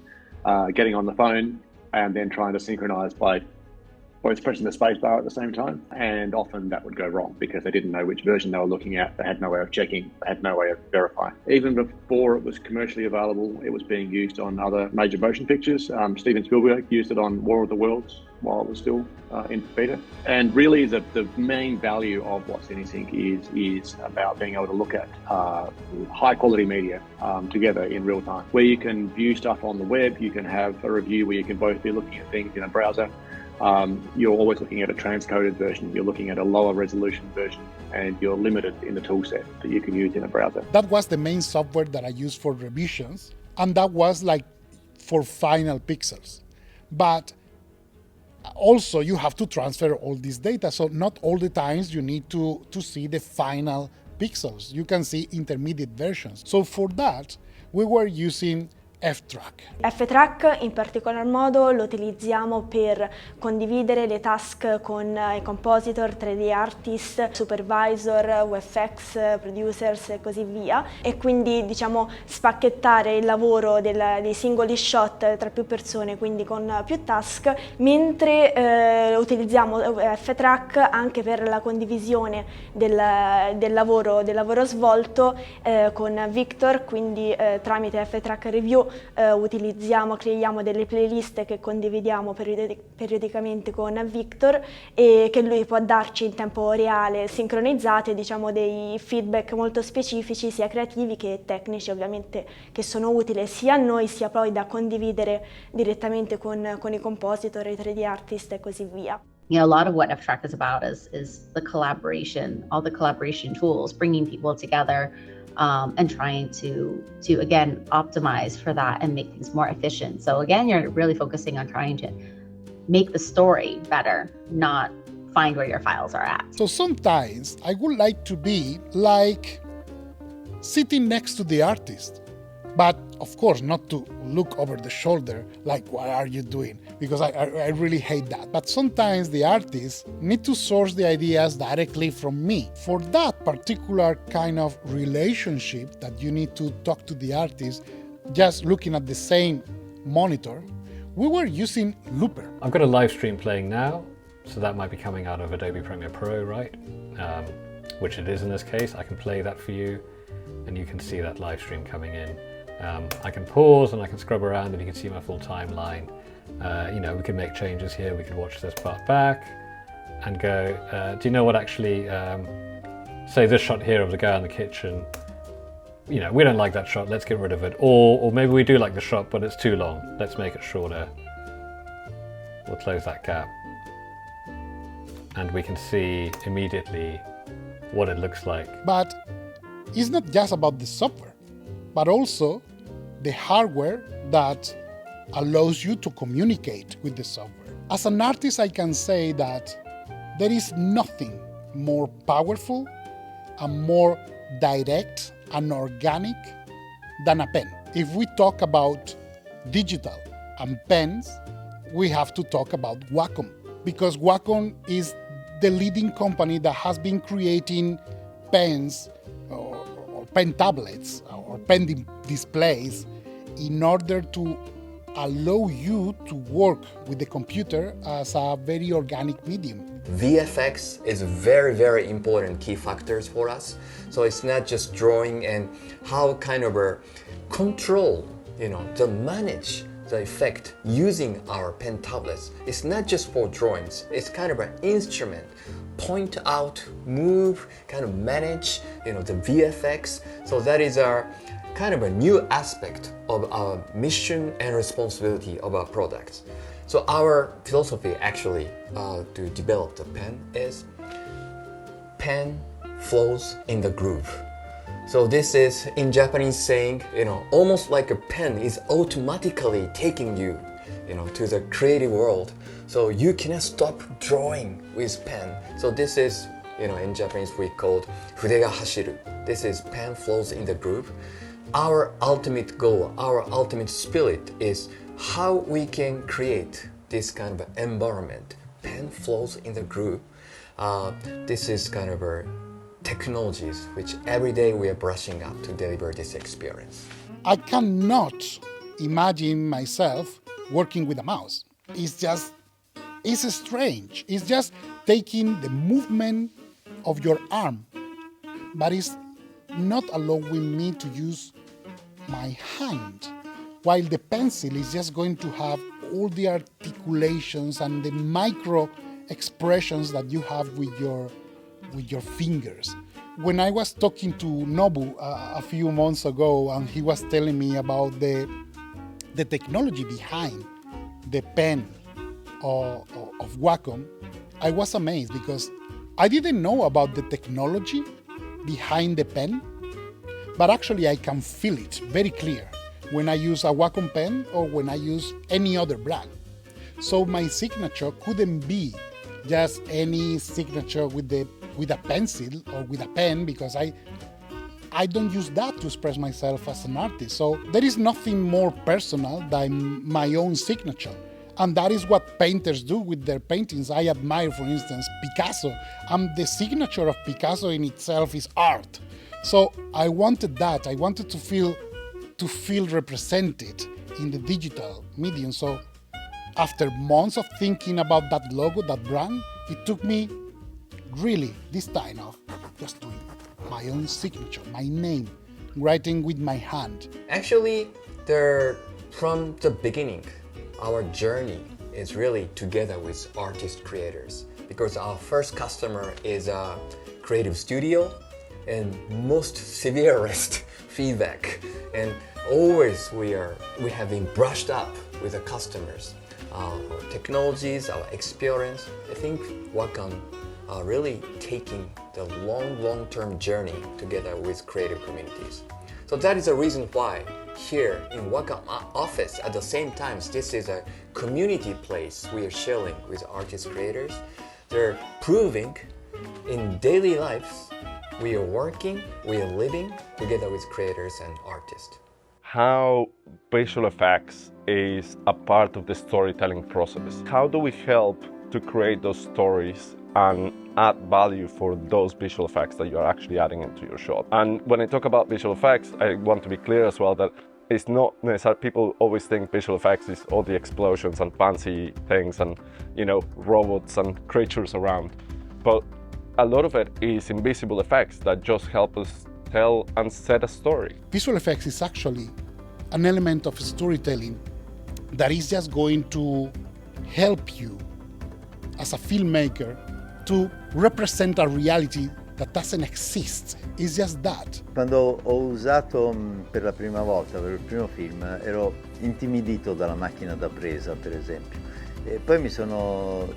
getting on the phone, and then trying to synchronize by both pressing the space bar at the same time. And often that would go wrong because they didn't know which version they were looking at. They had no way of checking, they had no way of verifying. Even before it was commercially available, it was being used on other major motion pictures. Steven Spielberg used it on War of the Worlds while it was still in beta. And really the main value of what CineSync is about being able to look at high quality media together in real time, where you can view stuff on the web, you can have a review where you can both be looking at things in a browser. You're always looking at a transcoded version, you're looking at a lower resolution version, and you're limited in the tool set that you can use in a browser. That was the main software that I used for revisions, and that was like for final pixels. But also you have to transfer all this data, so not all the times you need to see the final pixels. You can see intermediate versions. So for that, we were using F-Track? F-Track in particolar modo lo utilizziamo per condividere le task con i compositor, 3D artist, supervisor, VFX, producers e così via, e quindi diciamo spacchettare il lavoro dei singoli shot tra più persone, quindi con più task, mentre utilizziamo F-Track anche per la condivisione del lavoro svolto con Victor, quindi tramite F-Track Review creiamo delle playlist che condividiamo periodicamente con Victor e che lui può darci in tempo reale, sincronizzate, diciamo dei feedback molto specifici, sia creativi che tecnici ovviamente, che sono utili sia a noi sia poi da condividere direttamente con i compositor, i 3D artist e così via. You know, a lot of what F-Track is about is the collaboration, all the collaboration tools, bringing people together. And trying to again optimize for that and make things more efficient. So again, you're really focusing on trying to make the story better, not find where your files are at. So sometimes I would like to be like sitting next to the artist, but of course not to look over the shoulder like, what are you doing? Because I really hate that. But sometimes the artists need to source the ideas directly from me. For that particular kind of relationship that you need to talk to the artist, just looking at the same monitor, we were using Looper. I've got a live stream playing now, so that might be coming out of Adobe Premiere Pro, right? Which it is in this case. I can play that for you, and you can see that live stream coming in. I can pause and I can scrub around and you can see my full timeline. You know, we can make changes here. We could watch this part back and go, do you know what actually, say this shot here of the guy in the kitchen, you know, we don't like that shot, let's get rid of it. Or maybe we do like the shot, but it's too long. Let's make it shorter. We'll close that gap. And we can see immediately what it looks like. But it's not just about the software, but also the hardware that allows you to communicate with the software. As an artist, I can say that there is nothing more powerful and more direct and organic than a pen. If we talk about digital and pens, we have to talk about Wacom, because Wacom is the leading company that has been creating pens or pen tablets or pen displays in order to allow you to work with the computer as a very organic medium. VFX is very, very important key factors for us. So it's not just drawing and how kind of control, you know, to manage the effect using our pen tablets. It's not just for drawings, it's kind of an instrument. Point out, move, kind of manage, you know, the VFX. So that is our kind of a new aspect of our mission and responsibility of our products. So our philosophy actually to develop the pen is pen flows in the groove. So this is in Japanese saying, you know, almost like a pen is automatically taking you, you know, to the creative world. So you cannot stop drawing with pen. So this is, you know, in Japanese we call fude ga hashiru. This is pen flows in the groove. Our ultimate goal, our ultimate spirit is how we can create this kind of environment. Pen flows in the groove. This is kind of a technologies which every day we are brushing up to deliver this experience. I cannot imagine myself working with a mouse. It's strange. It's just taking the movement of your arm, but it's not allowing me to use my hand, while the pencil is just going to have all the articulations and the micro expressions that you have with your fingers. When I was talking to Nobu a few months ago, and he was telling me about the technology behind the pen of Wacom, I was amazed because I didn't know about the technology behind the pen, but actually I can feel it very clear when I use a Wacom pen or when I use any other brand. So my signature couldn't be just any signature with a pencil or with a pen, because I I don't use that to express myself as an artist. So there is nothing more personal than my own signature. And that is what painters do with their paintings. I admire, for instance, Picasso. And the signature of Picasso in itself is art. So I wanted that. I wanted to feel represented in the digital medium. So after months of thinking about that logo, that brand, it took me really this time of just doing my own signature, my name, writing with my hand. Actually, from the beginning, our journey is really together with artist creators, because our first customer is a creative studio and most severest feedback, and always we have been brushed up with the customers, our technologies, our experience. I think Wacom are really taking the long-term journey together with creative communities. So that is the reason why here in Wacom office, at the same time, this is a community place we are sharing with artist creators. They're proving in daily lives we are working, we are living together with creators and artists. How visual effects is a part of the storytelling process. How do we help to create those stories and add value for those visual effects that you're actually adding into your shot? And when I talk about visual effects, I want to be clear as well that it's not necessarily, people always think visual effects is all the explosions and fancy things and, you know, robots and creatures around. But a lot of it is invisible effects that just help us tell and set a story. Visual effects is actually an element of storytelling that is just going to help you as a filmmaker to represent a reality that doesn't exist. It's just that. Quando ho usato per la prima volta, per il primo film, ero intimidito dalla macchina da presa, per esempio. E poi mi sono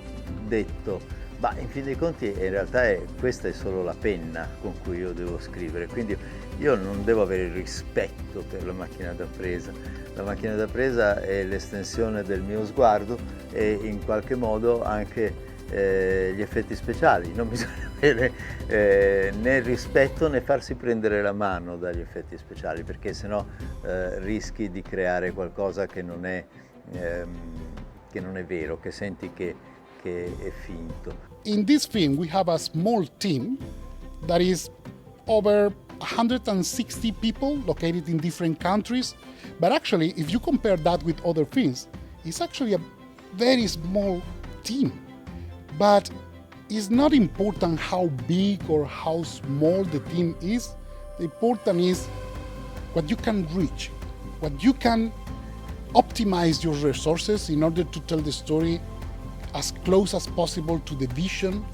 detto, ma in fin dei conti in realtà questa è solo la penna con cui io devo scrivere, quindi io non devo avere rispetto per la macchina da presa. La macchina da presa è l'estensione del mio sguardo e in qualche modo anche gli effetti speciali. Non bisogna avere né rispetto né farsi prendere la mano dagli effetti speciali, perché sennò rischi di creare qualcosa che non è vero, che senti che è finto. In this film we have a small team that is over 160 people located in different countries, but actually if you compare that with other films, it's actually a very small team. But it's not important how big or how small the team is. The important is what you can reach, what you can optimize your resources in order to tell the story as close as possible to the vision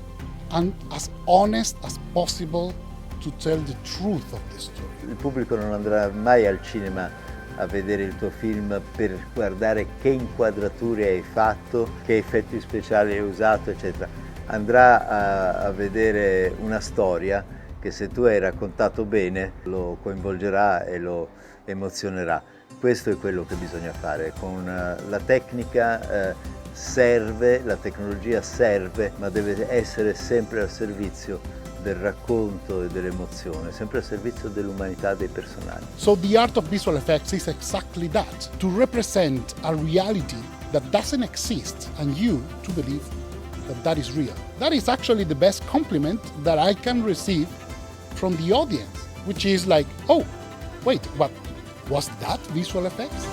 and as honest as possible to tell the truth of the story. Il pubblico non andrà mai al cinema a vedere il tuo film per guardare che inquadrature hai fatto, che effetti speciali hai usato, eccetera. Andrà a vedere una storia che, se tu hai raccontato bene, lo coinvolgerà e lo emozionerà. Questo è quello che bisogna fare. Con la tecnica serve, la tecnologia serve, ma deve essere sempre al servizio del racconto e dell'emozione, sempre al servizio dell'umanità dei personaggi. So the art of visual effects is exactly that, to represent a reality that doesn't exist and you to believe that that is real. That is actually the best compliment that I can receive from the audience, which is like, oh, wait, what was that visual effects?